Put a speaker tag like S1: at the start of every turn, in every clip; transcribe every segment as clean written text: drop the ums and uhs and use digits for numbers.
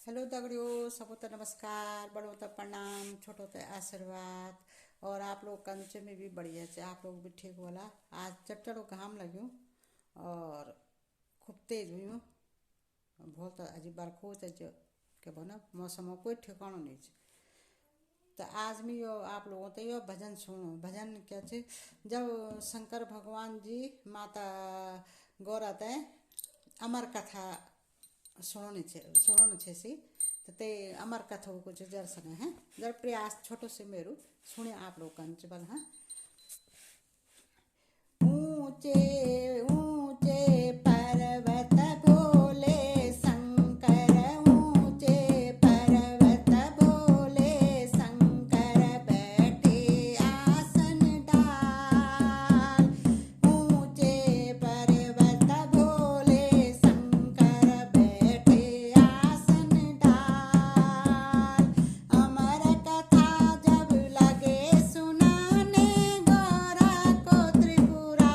S1: Hello दगड़ियों, सबको तो नमस्कार, बड़ों तो प्रणाम, छोटों तो आशीर्वाद। और आप लोग कंचे में भी बढ़िया से आप लोग भी ठीक होला। आज चट्टड़ों घाम लग्यूं और खूब तेज हुई। बहुत अजीब बरखो के बना मौसम कोई ठिकाना नहीं छे। तो आज मैं यो आप लोगों तो यो भजन सुनो। भजन क्या छे, जब शंकर भगवान जी माता गौरा ते अमर कथा सुनो छे सी। तो ते अमर कथा कुछ जर सने हैं जर प्रयास छोटो से मेरू सुने आप लोग कंच बल। हाँ, ऊंचे ऊंचे पर्वत भोले शंकर, ऊंचे पर्वत भोले शंकर बैठे आसन डाल। ऊंचे पर्वत भोले शंकर बैठे आसन डाल। अमर कथा जब लगे सुनाने गौरा को त्रिपुरार,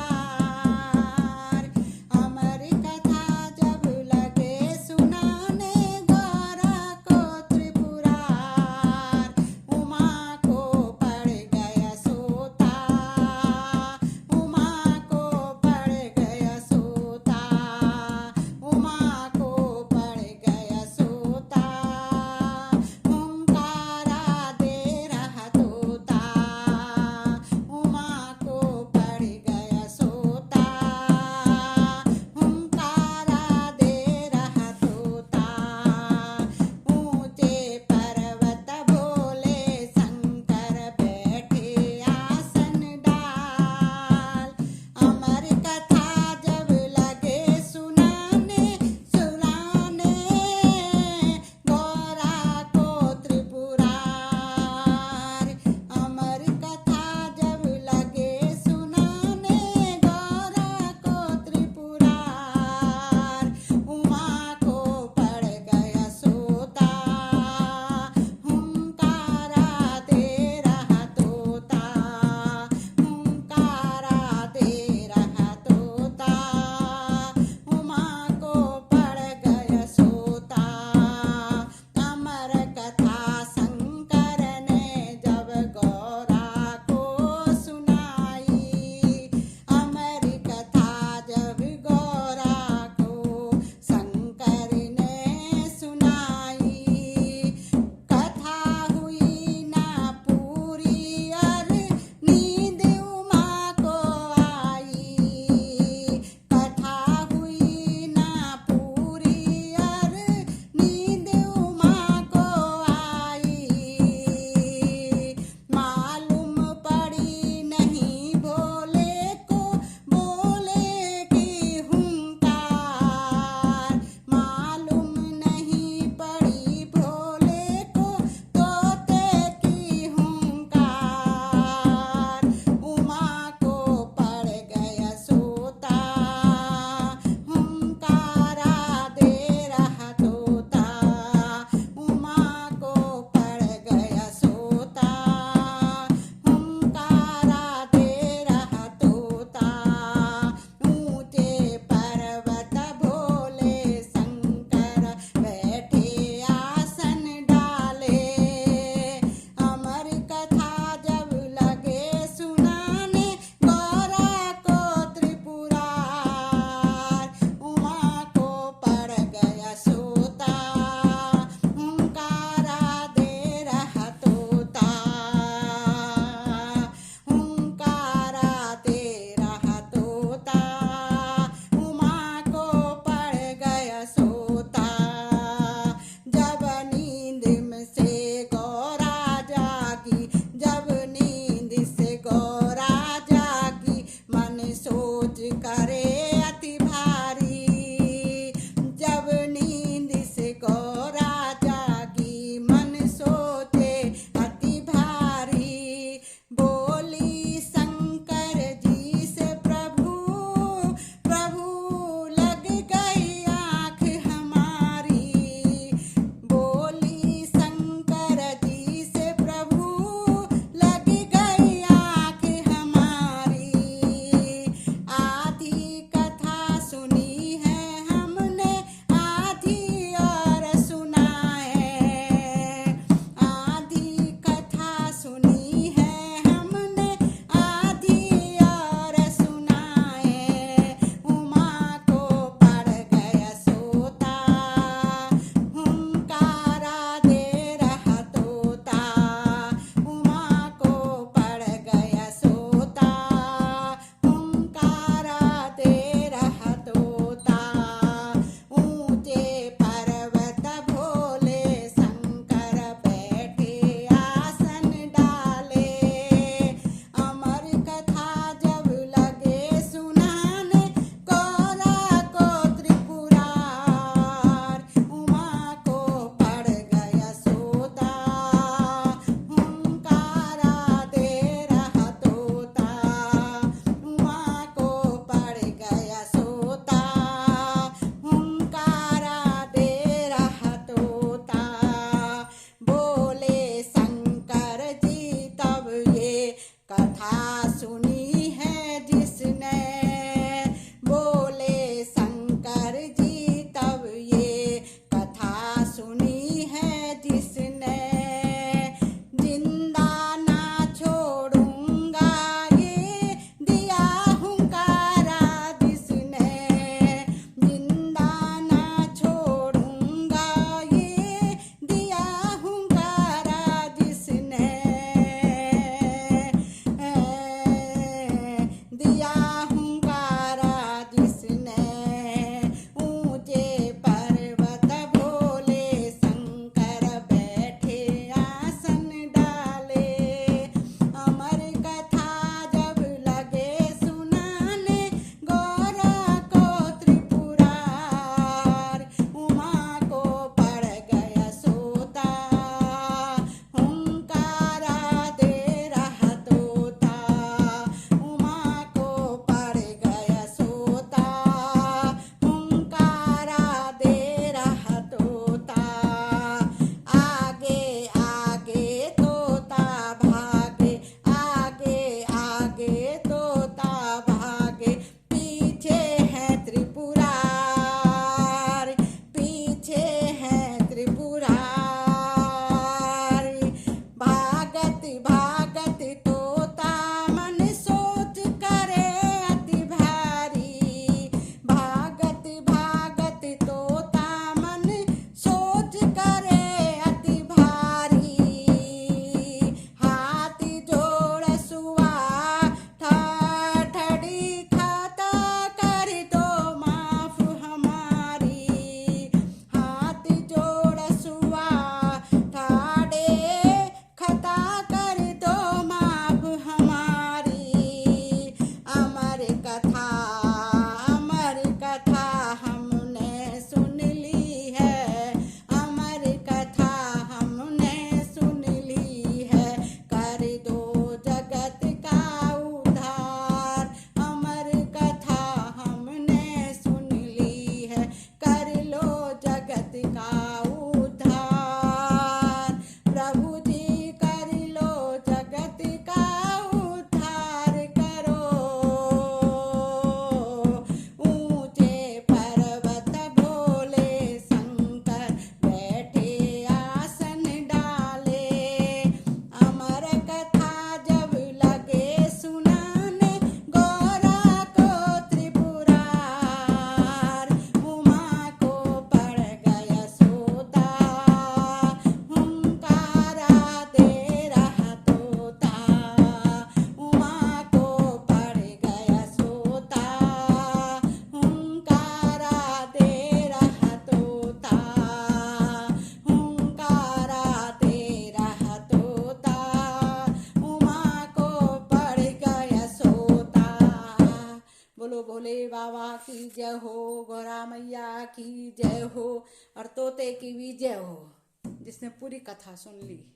S1: की जय हो, गौरा मैया की जय हो, और तोते की भी जय हो। जिसने पूरी कथा सुन ली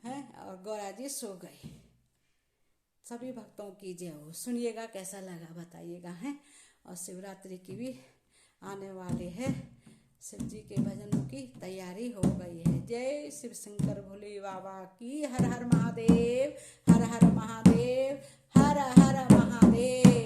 S1: है और गौरा जी सो गए। सभी भक्तों की जय हो। सुनिएगा कैसा लगा बताइएगा है। और शिवरात्रि की भी आने वाले है, शिव जी के भजनों की तैयारी हो गई है। जय शिव शंकर भोले बाबा की। हर हर महादेव, हर हर महादेव, हर हर महादेव।